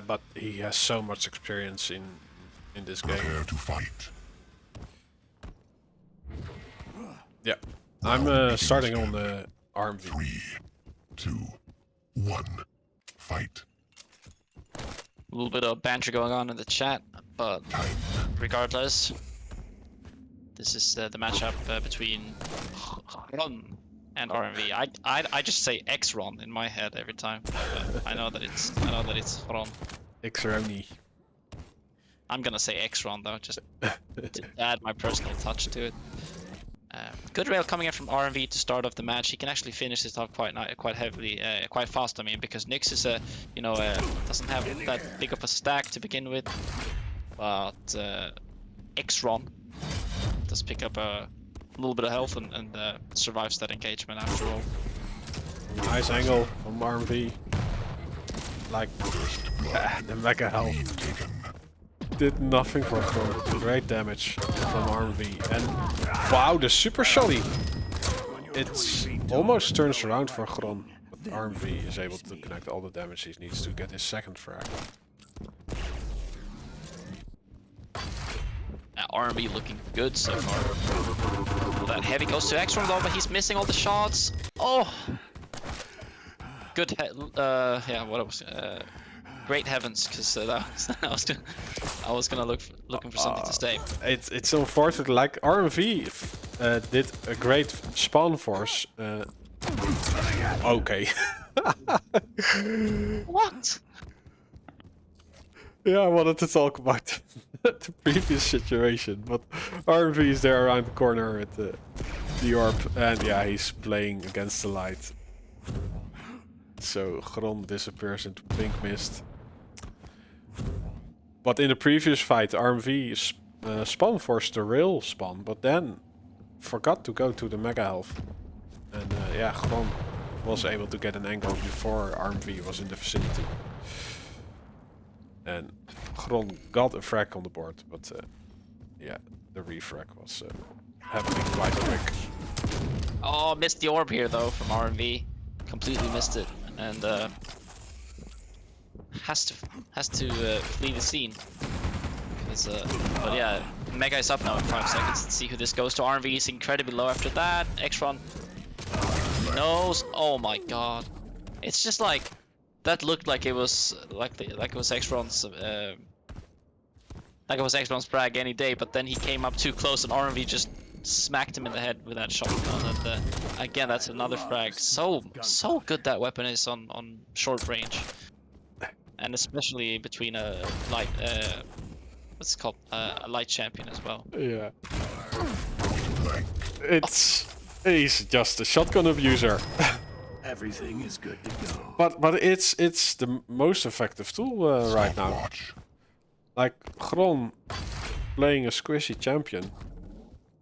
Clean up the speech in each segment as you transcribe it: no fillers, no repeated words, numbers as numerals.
But he has so much experience in this game. Prepare to fight. Yeah, I'm starting on the RMV. 3, 2, 1, fight. A little bit of banter going on in the chat, but regardless, this is the matchup between Xron and RMV. I just say Xron in my head every time. I know that it's Xron. Xron. I'm gonna say Xron though, just to add my personal touch to it. Good rail coming in from RMV to start off the match. He can actually finish this off quite heavily, quite fast. I mean, because Nyx is doesn't have that big of a stack to begin with, but Xron does pick up a little bit of health and survives that engagement after all. Nice angle from RMV. Like the mega health did nothing for Xron. Great damage from RMV. And wow, the super shotty! It's almost turns around for Xron, but RMV is able to connect all the damage he needs to get his second frag. RMV looking good so far. Well, that heavy goes to Xron though, but he's missing all the shots. Oh! Good yeah, what was great heavens, because I was gonna looking for something to say. It's unfortunate. Like RMV did a great spawn force. Okay. What? Yeah, I wanted to talk about the previous situation, but RMV is there around the corner at the orb, and yeah, he's playing against the light. So Xron disappears into pink mist. But in the previous fight, RMV spawn forced the rail spawn, but then forgot to go to the mega health. And yeah, Xron was able to get an angle before RMV was in the vicinity. And Xron got a frag on the board, but yeah, the refrag was happening quite quick. Oh, missed the orb here though from RMV. Completely missed it, and has to flee the scene. But yeah, Mega is up now in 5 seconds. Let's see who this goes to. RMV is incredibly low after that. Xron knows. Oh my god, it's just like that looked like it was like it was Xron's frag any day, but then he came up too close and RMV just smacked him in the head with that shotgun. And again, that's another frag. So good that weapon is on short range, and especially between a light what's it called, a light champion as well. Yeah, he's just a shotgun abuser. Everything is good to go. But it's the most effective tool right now. Like Xron playing a squishy champion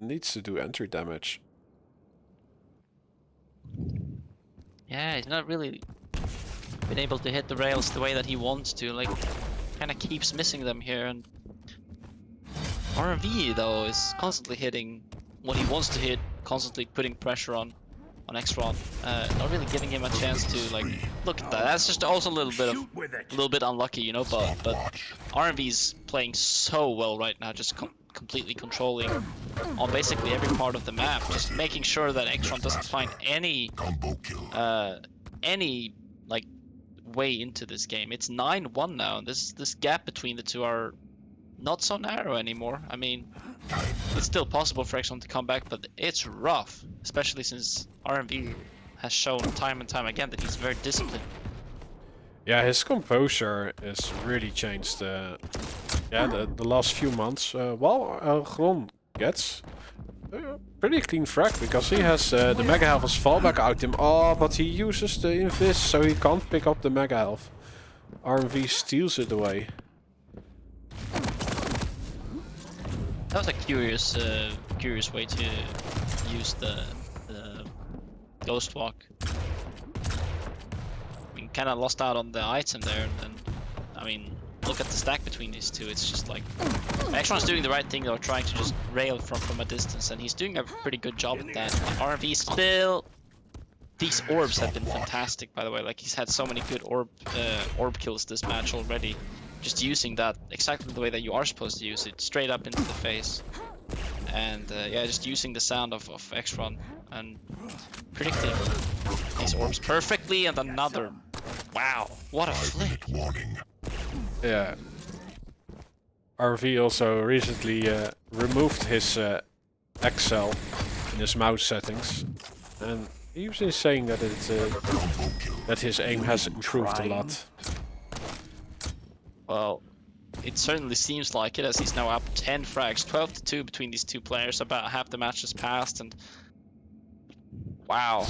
needs to do entry damage. Yeah, he's not really been able to hit the rails the way that he wants to. Like, kind of keeps missing them here. And RMV though is constantly hitting what he wants to hit, constantly putting pressure on Xron, not really giving him a chance to like look at that. That's just also a little bit unlucky, you know. But RMV's playing so well right now, just completely controlling on basically every part of the map, just making sure that Xron doesn't find any like way into this game. It's 9-1 now, and this gap between the two are not so narrow anymore. I mean, it's still possible for Xron to come back, but it's rough, especially since RMV has shown time and time again that he's very disciplined. Yeah, his composure has really changed. Yeah, the last few months. Xron gets a pretty clean frag because he has the mega health as fallback item. Oh, but he uses the invis, so he can't pick up the mega health. RMV steals it away. That was a curious way to use the ghost walk. I mean, kind of lost out on the item there, and I mean, look at the stack between these two. It's just like Xron's doing the right thing though, trying to just rail from a distance, and he's doing a pretty good job at that. RMV still these orbs have been fantastic, by the way. Like, he's had so many good orb kills this match already. Just using that exactly the way that you are supposed to use it, straight up into the face. And yeah, just using the sound of Xron and predicting these orbs perfectly. And another, wow, what a flick! Warning. Yeah. RMV also recently removed his Excel in his mouse settings, and he was saying that that his aim has improved a lot. Well, it certainly seems like it, as he's now up 10 frags, 12-2 between these two players. About half the match has passed, and wow,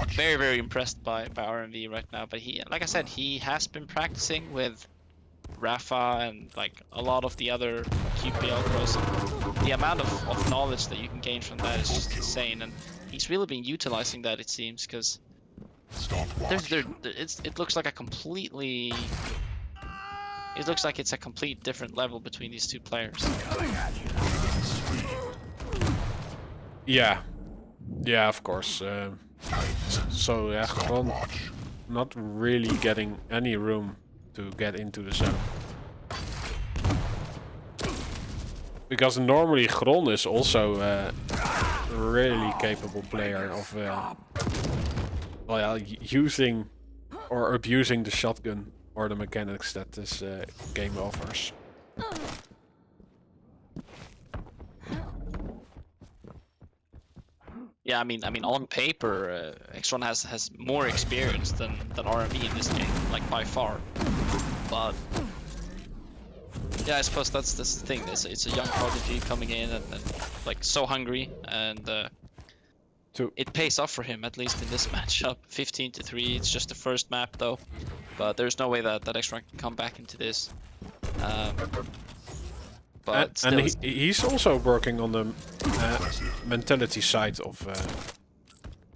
very, very impressed by RMV right now. But he, like I said, he has been practicing with Rafa and like a lot of the other QPL pros. The amount of knowledge that you can gain from that is just insane, and he's really been utilizing that, it seems, because it looks like a completely. It looks like it's a complete different level between these two players. Yeah, yeah, of course. So yeah, Xron not really getting any room to get into the zone, because normally Xron is also a really capable player of well, yeah, using or abusing the shotgun or the mechanics that this game offers. Yeah, I mean, on paper, Xron has more experience than RMV in this game, like by far. But yeah, I suppose that's the thing. It's a young prodigy coming in and like so hungry, and it pays off for him, at least in this matchup. 15-3. It's just the first map though, but there's no way that Xron can come back into this. But still, and he's also working on the mentality side of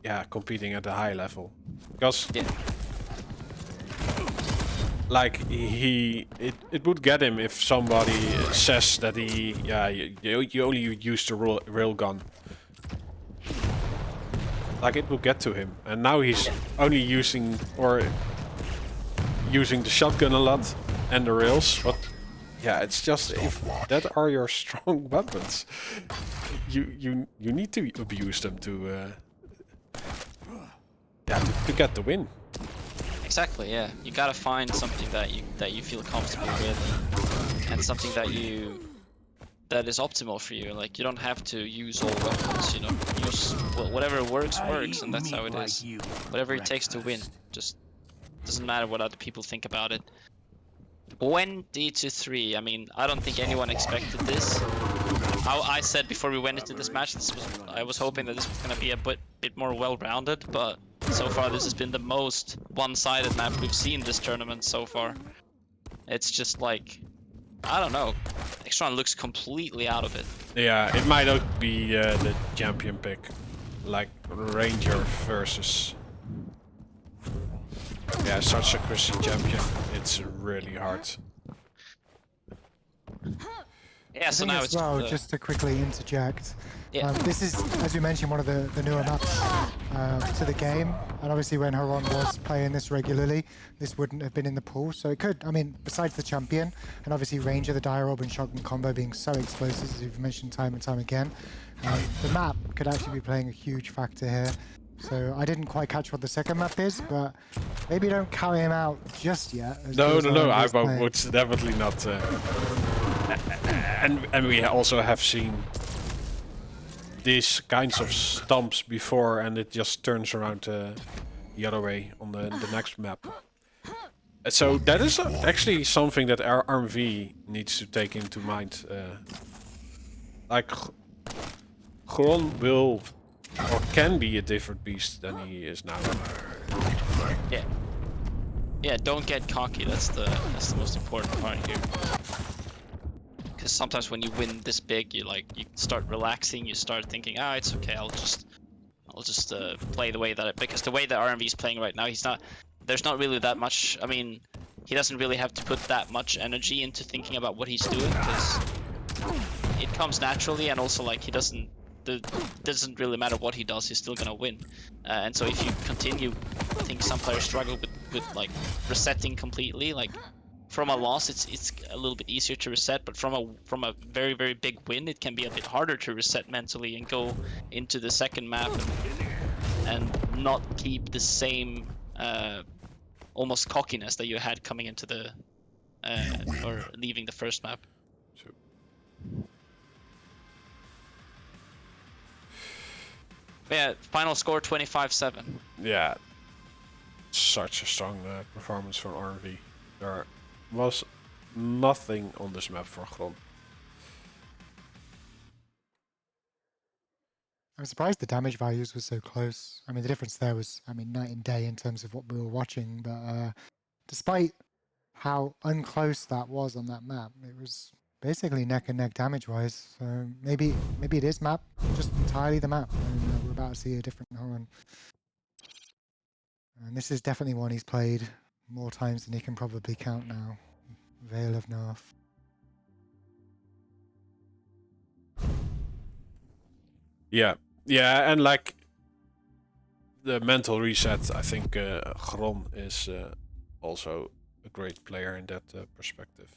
yeah, competing at a high level, because yeah. like it would get him if somebody says that you only use the rail gun. Like, it will get to him, and now he's only using the shotgun a lot and the rails, but yeah, it's just, if that are your strong weapons, you need to abuse them to yeah, to get the win. Exactly, yeah. You gotta find something that you feel comfortable with, and something that is optimal for you. Like, you don't have to use all weapons, you know. Use whatever works, and that's how it is. Whatever it takes to win. Just doesn't matter what other people think about it. 20-3. I mean, I don't think anyone expected this. I said before we went into this match, I was hoping that this was gonna be a bit more well-rounded, but so far this has been the most one-sided map we've seen this tournament so far. It's just like, I don't know. Xron looks completely out of it. Yeah, it might not be the champion pick, like Ranger versus yeah, such a Christian champion. It's really hard. Yeah, so now it's just to quickly interject. Yeah. This is, as you mentioned, one of the newer maps to the game, and obviously when Xron was playing this regularly, this wouldn't have been in the pool. So it could, I mean, besides the champion, and obviously Ranger, the Dire Orb and Shotgun combo being so explosive, as you've mentioned time and time again, the map could actually be playing a huge factor here. So I didn't quite catch what the second map is, but maybe don't carry him out just yet. No, I would definitely not. And we also have seen these kinds of stumps before, and it just turns around the other way on the next map. So that is actually something that our RMV needs to take into mind. Like, Xron will or can be a different beast than he is now. Yeah. Yeah, don't get cocky. That's the most important part here. Because sometimes when you win this big, you start relaxing. You start thinking, it's okay. I'll just play the way that because the way that RMV is playing right now, there's not really that much. I mean, he doesn't really have to put that much energy into thinking about what he's doing, because it comes naturally, and also like he doesn't. doesn't really matter what he does, he's still gonna win. And so if you continue, I think some players struggle with like resetting completely. Like from a loss, it's a little bit easier to reset, but from a very very big win, it can be a bit harder to reset mentally and go into the second map and not keep the same almost cockiness that you had coming into the or leaving the first map. So, Yeah, final score 25-7. yeah, such a strong performance from RMV. There was nothing on this map for Xron. I'm surprised the damage values were so close. I mean, the difference there was, I mean, night and day in terms of what we were watching. But despite how unclose that was on that map, it was basically neck and neck damage-wise. So maybe it is map, just entirely the map, and we're about to see a different Xron. And this is definitely one he's played more times than he can probably count now. Veil of North. Yeah, yeah, and like the mental reset, I think Xron is also a great player in that perspective.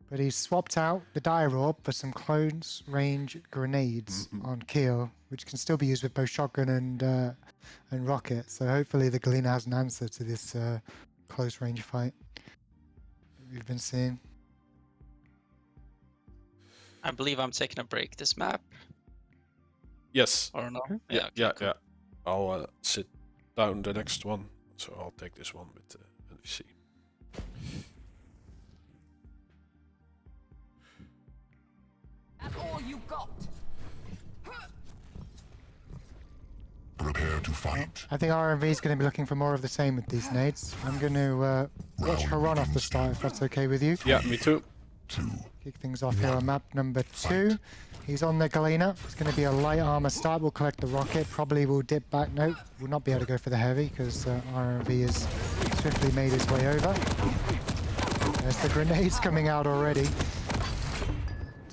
But he's swapped out the dire orb for some close range grenades on Keel, which can still be used with both shotgun and rocket. So hopefully the Galena has an answer to this close range fight that we've been seeing. I believe I'm taking a break this map. Yes. Or no? Yeah, okay, yeah, cool. yeah. I'll sit down the next one, so I'll take this one with NVC. That's all you got. Prepare to fight. I think RMV is going to be looking for more of the same with these nades. I'm going to watch Xron off the start, if that's okay with you. Yeah, me too. 2. Kick things off here on map number 2. He's on the Galena. It's going to be a light armor start. We'll collect the rocket. Probably will dip back. No, will not be able to go for the heavy because RMV has swiftly made his way over. There's the grenades coming out already.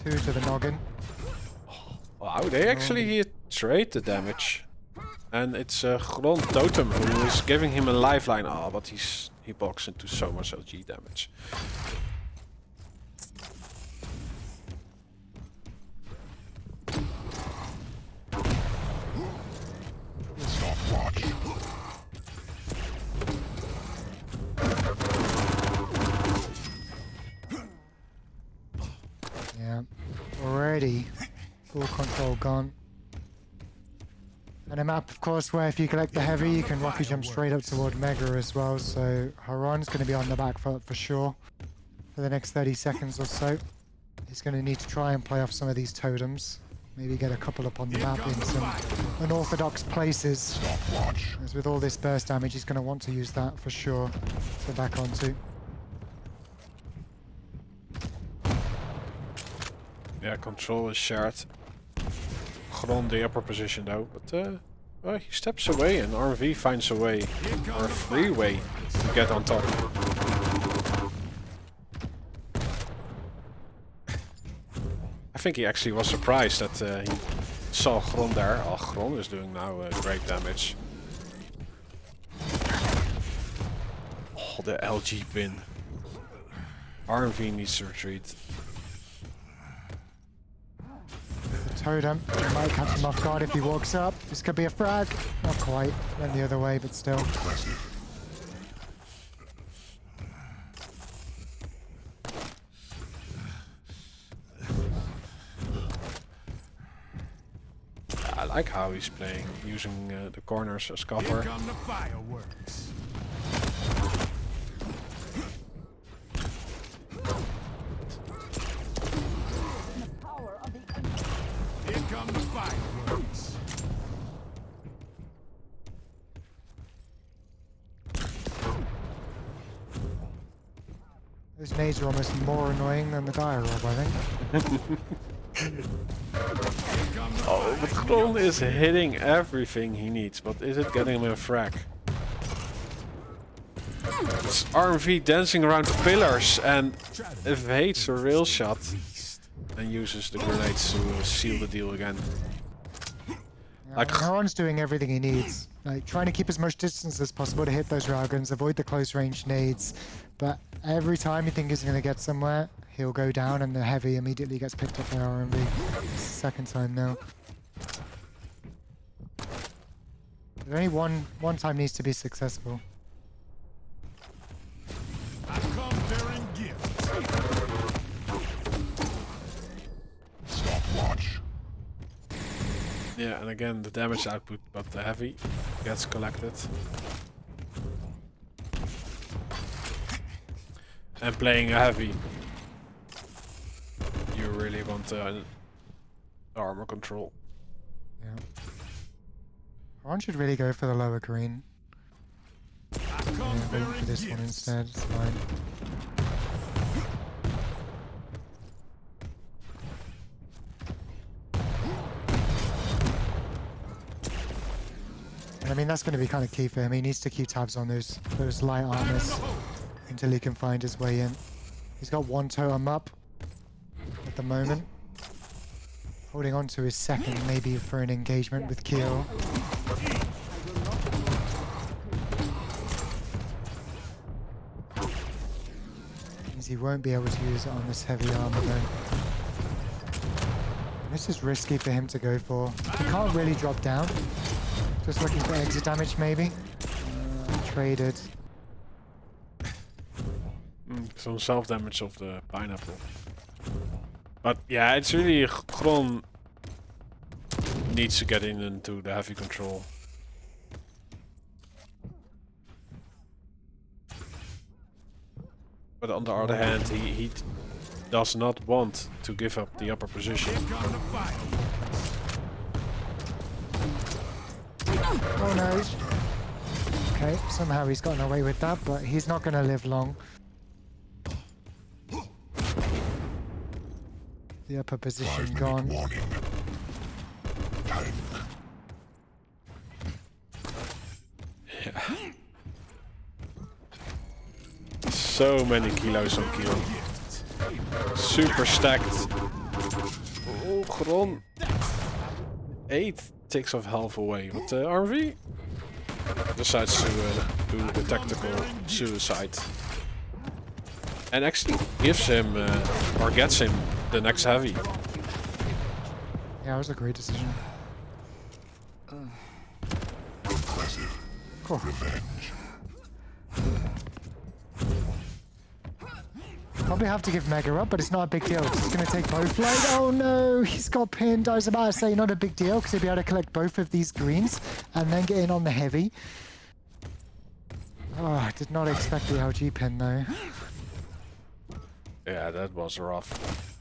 2 to the noggin. Wow, they actually trade the damage. And it's Xron Totem who is giving him a lifeline. Ah, but he blocks into so much LG damage. Stopwatch. Yeah, already full control gone. And a map, of course, where if you collect the heavy, you can rocket jump straight up toward Mega as well. So Xron's going to be on the back foot for sure for the next 30 seconds or so. He's going to need to try and play off some of these totems. Maybe get a couple up on the map in some unorthodox places. Stopwatch. As with all this burst damage, he's going to want to use that for sure to back onto. Yeah, control is shared. Xron the upper position though, but well, he steps away and RMV finds a way, or a free way, to get on top. I think he actually was surprised that he saw Xron there. Oh, Xron is doing now great damage. Oh, the LG pin. RMV needs to retreat. Totem might catch him off guard if he walks up. This could be a frag. Not quite. Went the other way, but still. I like how he's playing, using the corners as cover. Here come the fireworks. Here come the fireworks. Those nades are almost more annoying than the dire orb, I think. Oh, but Xron is hitting everything he needs, but is it getting him a frag? It's RMV dancing around the pillars and evades a rail shot. and uses the grenades to seal the deal again. Yeah, Like- Xron's doing everything he needs. Like trying to keep as much distance as possible to hit those railguns, avoid the close range nades. But every time you think he's going to get somewhere, he'll go down and the heavy immediately gets picked up by RMV. It's the second time now. But only one time needs to be successful. I come bearing gifts. Stopwatch. Yeah, and again the damage output, but the heavy gets collected. And playing a heavy, you really want armor control. Yeah. One should really go for the lower green. I come Yeah, wait bearing for this one gifts. instead, it's fine. And I mean, that's going to be kind of key for him. He needs to keep tabs on those light armors until he can find his way in. He's got one totem up at the moment. Holding on to his second, maybe for an engagement with Kyo. Means he won't be able to use it on this heavy armor though. This is risky for him to go for. He can't really drop down. Just looking for exit damage maybe. Traded. Some self-damage of the pineapple. But yeah, it's really Xron needs to get into the heavy control. But on the other hand, he does not want to give up the upper position. Here come the fireworks. Oh no. Okay, somehow he's gotten away with that, but he's not going to live long. The upper position 5-minute gone. warning. 10. So many kilos on Kyo. Super stacked. Oh, Xron. 8 ticks of health away. But RMV decides to do the tactical suicide. And actually gives him, or gets him, the next heavy. Yeah, it was a great decision. Impressive. Cool. Revenge. Probably have to give Mega up, but it's not a big deal. He's going to take both light. Oh no, he's got pinned. I was about to say not a big deal because he'll be able to collect both of these greens and then get in on the heavy. Oh, I did not expect the LG pin though. Yeah, that was rough.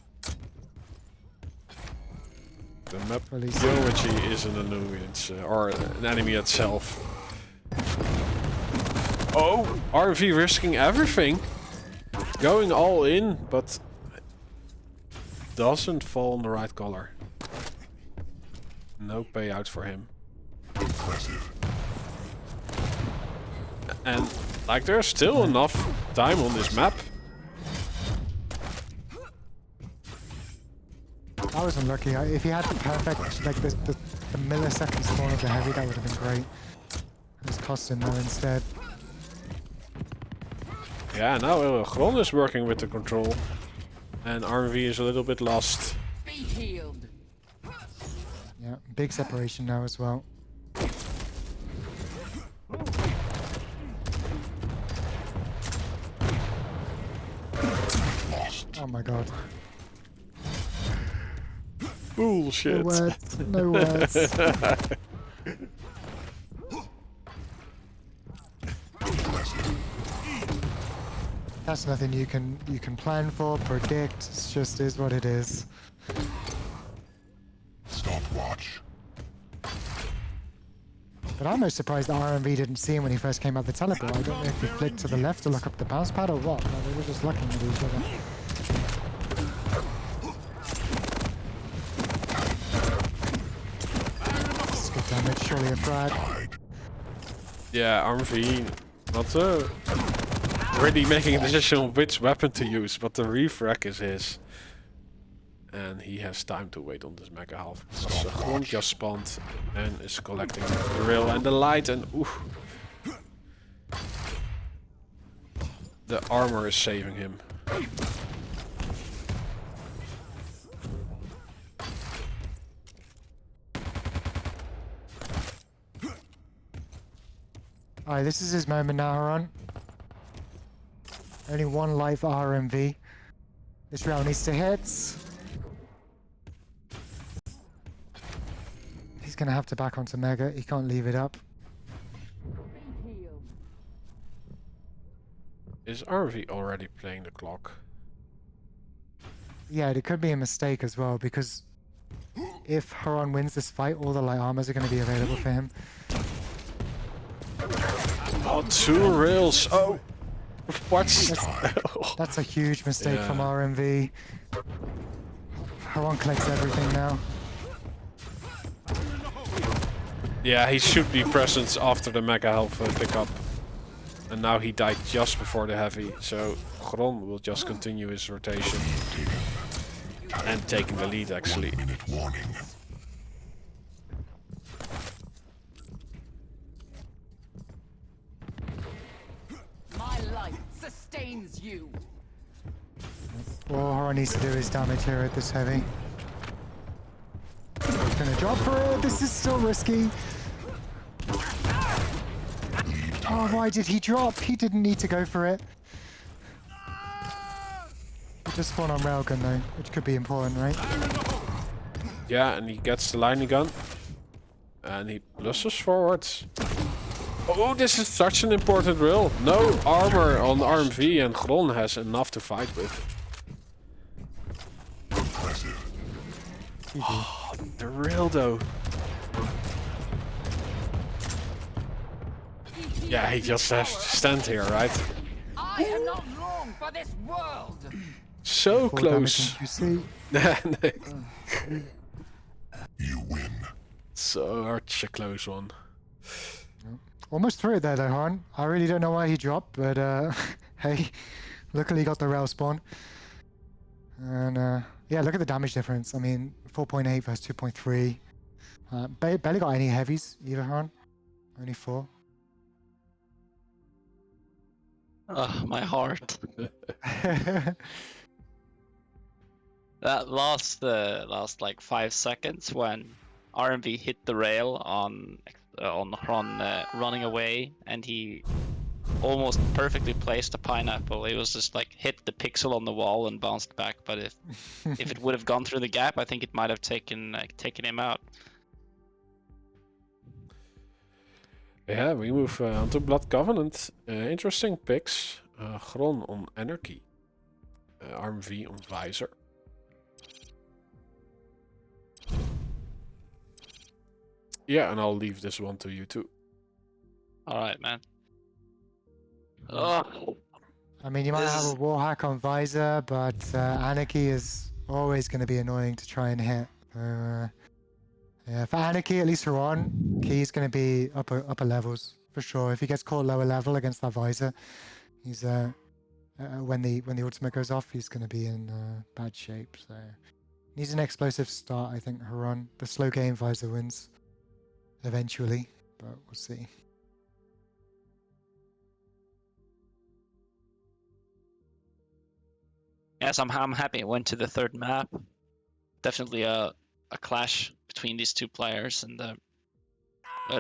The map Release. geometry is an annoyance, or an enemy itself. Oh, RMV risking everything. Going all in, but doesn't fall in the right color. No payout for him. Impressive. And like there's still enough time on this map. I was unlucky. If he had the perfect, like the millisecond spawn of the heavy, that would have been great. It's cost him though instead. Yeah, now Xron is working with the control. And RMV is a little bit lost. Be healed. Yeah, big separation now as well. Lost. Oh my god. Bullshit. No words. No words. That's nothing you can plan for, predict. It just is what it is. Stopwatch. But I'm most surprised that RMV didn't see him when he first came out the teleport. I don't know if he flicked to the left to look up the bounce pad or what. No, they were just looking at each other. That's good damage, surely a frag. Yeah, RMV not really making a decision on which weapon to use, but the refrag is his. And he has time to wait on this mega half. So Xron just spawned and is collecting the rail and the light, and oof. The armor is saving him. Alright, this is his moment now, Xron. Only one life RMV. This round needs to hit. He's gonna have to back onto Mega. He can't leave it up. Is RMV already playing the clock? Yeah, it could be a mistake as well, because if Xron wins this fight, all the light armors are going to be available for him. Oh, 2 rails. Oh, what's That's a huge mistake from RMV. Xron collects everything now. Yeah, he should be present after the mega health pickup. And now he died just before the heavy, so Xron will just continue his rotation. And taking the lead, actually. 1 minute warning. My light sustains you. All Xron needs to do is damage here at this heavy. He's gonna drop for it. This is still risky. Oh, why did he drop? He didn't need to go for it. He just spawned on railgun though, which could be important, right? Yeah, and he gets the lightning gun. And he pushes forwards. Oh, this is such an important rail. No armor on RMV, and Xron has enough to fight with. Impressive. Oh, the rail though. Yeah, he just has to stand here, right? I am not long for this world. So Full close. damage in QC. You win. Such a close one. Almost through it there though, Xron. I really don't know why he dropped, but hey, luckily he got the rail spawn. And yeah, look at the damage difference. I mean, 4.8 versus 2.3. Barely got any heavies either, Xron. Only 4. Oh, my heart. That last like 5 seconds when RMV hit the rail on Xron running away, and he almost perfectly placed a pineapple. It was just like hit the pixel on the wall and bounced back. But if it would have gone through the gap, I think it might have taken him out. Yeah, we move on to Blood Covenant. Interesting picks. Xron on Anarchy. RMV on Visor. Yeah, and I'll leave this one to you too. Alright, man. Oh, I mean, you might have a wall hack on Visor, but Anarchy is always going to be annoying to try and hit. Yeah, for Anarchy, at least Xron, Key's going to be upper levels for sure. If he gets caught lower level against that Visor, he's when the ultimate goes off, he's going to be in bad shape. So needs an explosive start, I think. Xron, the slow game Visor wins eventually, but we'll see. yes, I'm happy. I went to the third map. Definitely a clash between these two players, and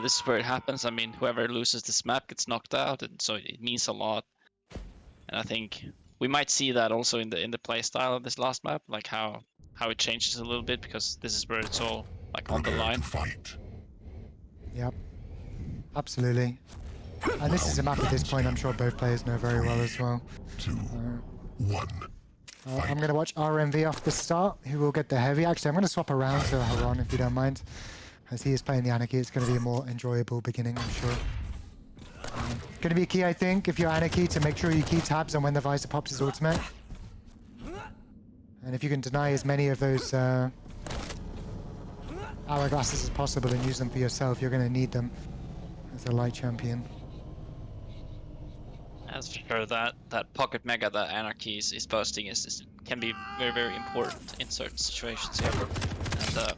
this is where it happens. I mean, whoever loses this map gets knocked out, and so it means a lot. And I think we might see that also in the play style of this last map, like how it changes a little bit, because this is where it's all like on the line. Fight. Yep, absolutely. And this is a map at this point I'm sure both players know very well as well. 2, 1. I'm going to watch RMV off the start, who will get the heavy. Actually, I'm going to swap around to Xron if you don't mind. As he is playing the Anarchy, it's going to be a more enjoyable beginning, I'm sure. Going to be key, I think, if you're Anarchy, to make sure you keep tabs on when the Visor pops his ultimate. And if you can deny as many of those hourglasses as possible and use them for yourself, you're going to need them as a light champion. That's for sure. That pocket mega that Anarchy is boasting can be very important in certain situations here. And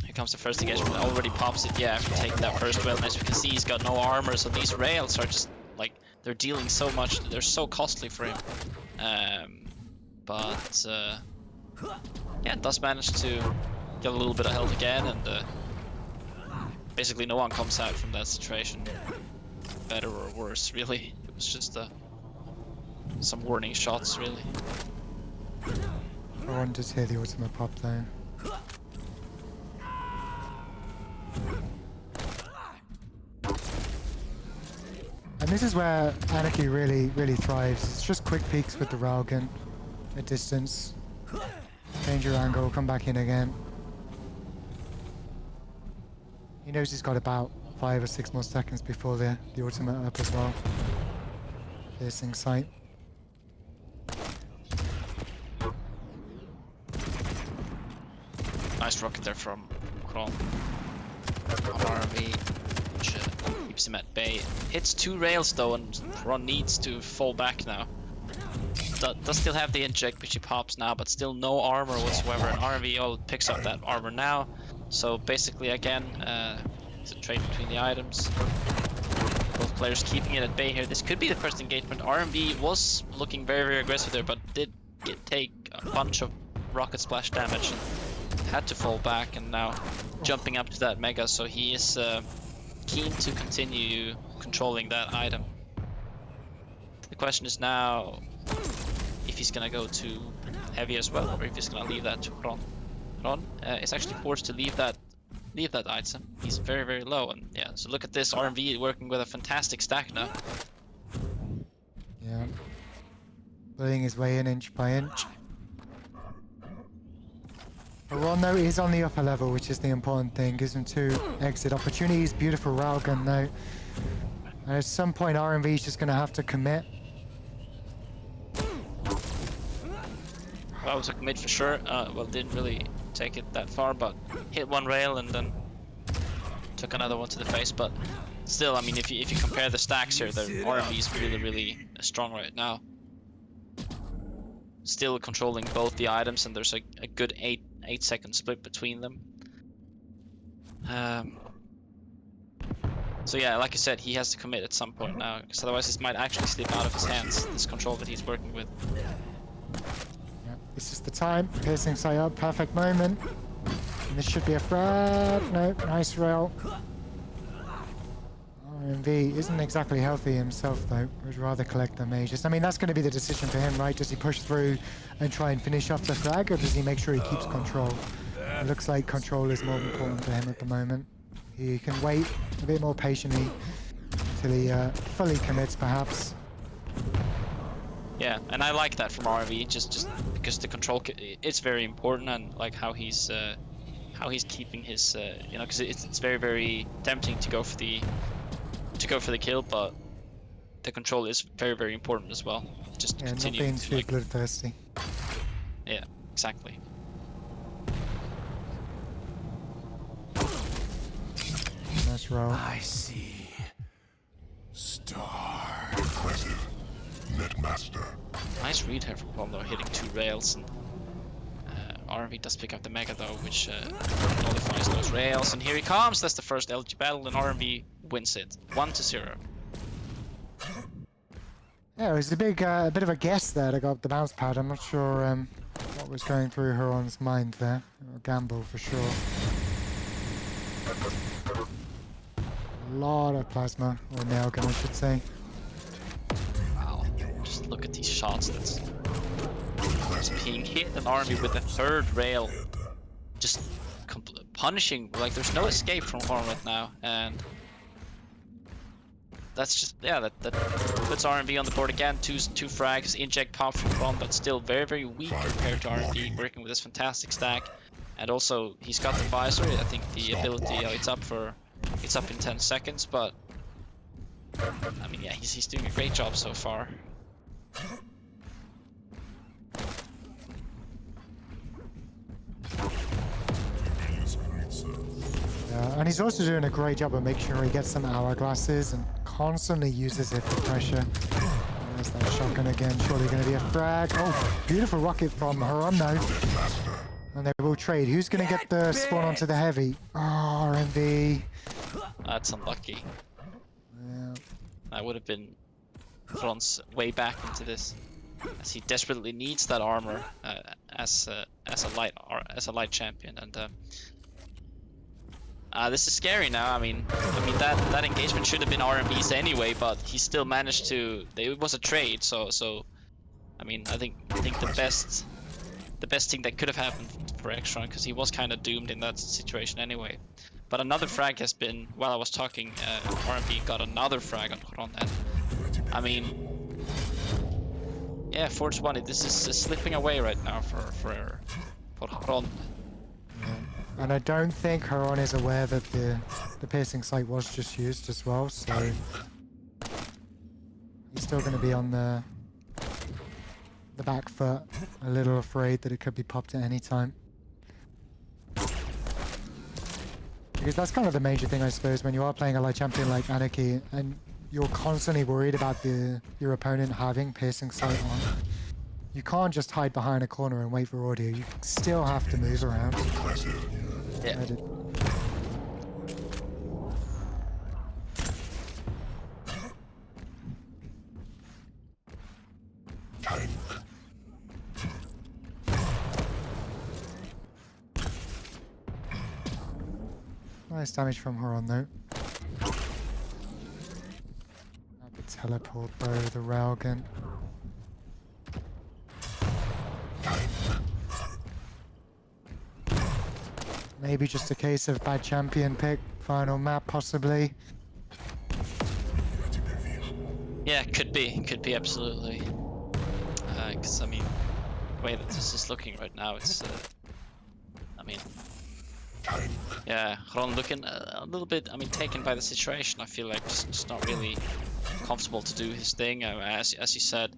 here comes the first engagement. Already pops it. Yeah, after taking that first rail, and as you can see, he's got no armor. So these rails are just like they're dealing so much. They're so costly for him. But yeah, does manage to get a little bit of health again, and basically no one comes out from that situation better or worse, really. It was just some warning shots, really. I wanted to hear the ultimate pop though. And this is where Anarchy really thrives. It's just quick peeks with the railgun at distance. Change your angle, come back in again. He knows he's got about 5 or 6 more seconds before the ultimate up as well. Piercing sight. Nice rocket there from Xron. RMV, which keeps him at bay. Hits 2 rails though, and Xron needs to fall back now. Does still have the inject, which he pops now, but still no armor whatsoever. And RMV all picks up that armor now. So basically, again, it's a trade between the items. Both players keeping it at bay here. This could be the first engagement. RMV was looking very aggressive there, but did take a bunch of rocket splash damage and had to fall back, and now jumping up to that mega. So he is keen to continue controlling that item. The question is now if he's gonna go to heavy as well, or if he's gonna leave that to Xron. Xron is actually forced to leave that item. He's very low, and yeah. So look at this, RMV working with a fantastic stack now. Yeah, pulling his way in inch by inch. Xron though is on the upper level, which is the important thing. Gives him 2 exit opportunities. Beautiful railgun though. And at some point, RMV is just going to have to commit. That was a commit for sure. Well, didn't really take it that far, but hit 1 rail and then took another one to the face. But still, I mean, if you compare the stacks here, the RMV is really strong right now. Still controlling both the items, and there's a good 8-second split between them. So yeah, like I said, he has to commit at some point now, because otherwise this might actually slip out of his hands, this control that he's working with. Yeah, this is the time. Piercing sight up, perfect moment. And this should be a frag. No, nice rail. RMV isn't exactly healthy himself though. Would rather collect the mages. I mean, that's going to be the decision for him, right? Does he push through and try and finish off the frag, or does he make sure he keeps control? It looks like control is more important to him at the moment. He can wait a bit more patiently until he fully commits, perhaps. Yeah, and I like that from RMV, just because the control it's very important, and like how he's keeping his you know, because it's very tempting to go for the kill, but the control is very important as well. Just Yeah, continue not being to, too like, bloodthirsty. yeah, exactly. Nice roll. I see. Star. Impressive. Netmaster. Nice read here from Pablo, hitting 2 rails, and RMV does pick up the mega though, which nullifies those rails. And here he comes. That's the first LG battle, and RMV wins it 1-0. Yeah, it was a bit of a guess there to go up the bounce pad. I'm not sure what was going through Huron's mind there. A gamble for sure. A lot of plasma, or nail gun I should say. Wow, just look at these shots that's being hit, and RMV with the 3rd rail, just punishing, like there's no escape from Huron right now, and that's just, yeah, that puts RMV on the board again. Two frags, inject pop from Huron, but still very weak compared to RMV, working with this fantastic stack. And also he's got the visor. I think the ability, it's up in 10 seconds, but I mean, yeah, he's doing a great job so far. Yeah, and he's also doing a great job of making sure he gets some hourglasses and constantly uses it for pressure. shotgun again. Surely going to be a frag. Oh, beautiful rocket from Xron though. And they will trade. Who's going to get the spawn onto the heavy? Oh, RMV. That's unlucky. Yeah. That would have been Xron's way back into this, as he desperately needs that armor as a light champion. And this is scary now. I mean that engagement should have been RMV's anyway, but he still managed to. It was a trade, so I mean I think the best thing that could have happened for Xron, because he was kind of doomed in that situation anyway. But another frag has been, while I was talking, RMV got another frag on Xron, and I mean, yeah, 4-1. This is slipping away right now for Xron. And I don't think Xron is aware that the piercing sight was just used as well, so he's still going to be on the back foot, a little afraid that it could be popped at any time. Because that's kind of the major thing, I suppose, when you are playing a light champion like Anarchy and you're constantly worried about your opponent having piercing sight on. You can't just hide behind a corner and wait for audio. You still have to move around. Yeah. Nice damage from Xron though. The teleport though, the railgun. Maybe just a case of bad champion pick, final map possibly. Yeah, could be absolutely. Because I mean, the way that this is looking right now, it's. I mean. Yeah, Xron looking a little bit, I mean, taken by the situation. I feel like just not really comfortable to do his thing. As you said,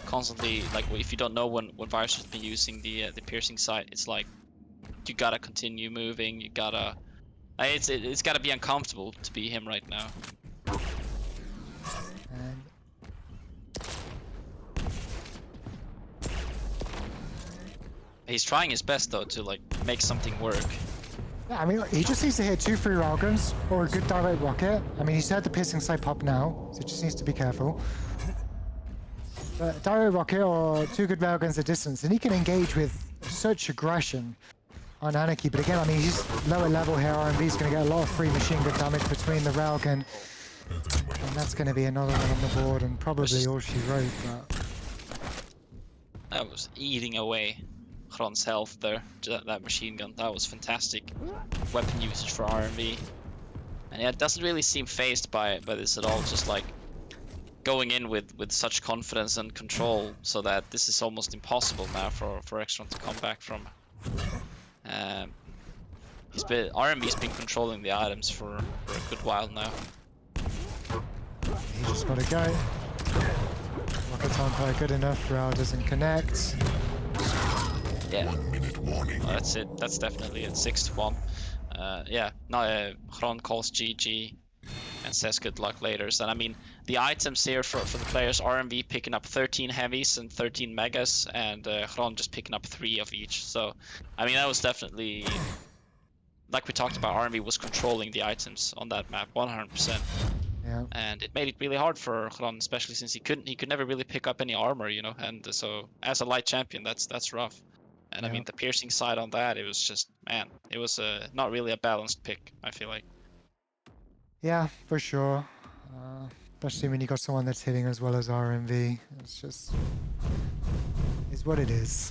constantly, like, if you don't know when Virus has been using the piercing sight, it's like you gotta continue moving. You gotta, it's gotta be uncomfortable to be him right now. And He's trying his best though to like make something work. yeah, I mean, he just needs to hit 2 free railguns or a good direct rocket. I mean, he's had the piercing sight pop now, so he just needs to be careful. But direct rocket or 2 good railguns at distance, and he can engage with such aggression on Anarchy. But again, I mean, he's lower level here. RMV's going to get a lot of free machine gun damage between the railgun, and that's going to be another one on the board, and probably all she wrote. But That was eating away Xron's health there, that machine gun. That was fantastic weapon usage for RMV. And yeah, it doesn't really seem phased by this at all, just like going in with such confidence and control, so that this is almost impossible now for Xron to come back from. RMV's been controlling the items for a good while now. he just got to go. Rocket's on quite good enough. Rail doesn't connect. Yeah, well, that's it. That's definitely it. 6-1. Yeah, now Xron calls GG and says good luck later. And I mean, the items here for the players: RMV picking up 13 heavies and 13 megas, and Xron just picking up 3 of each. So, I mean, that was definitely, like we talked about, RMV was controlling the items on that map 100%. Yeah. And it made it really hard for Xron, especially since he could never really pick up any armor, you know. And so, as a light champion, that's rough. And I mean, the piercing side on that, it was just, man, it was not really a balanced pick, I feel like. Yeah, for sure. Especially when you got someone that's hitting as well as RMV. It's just, is what it is.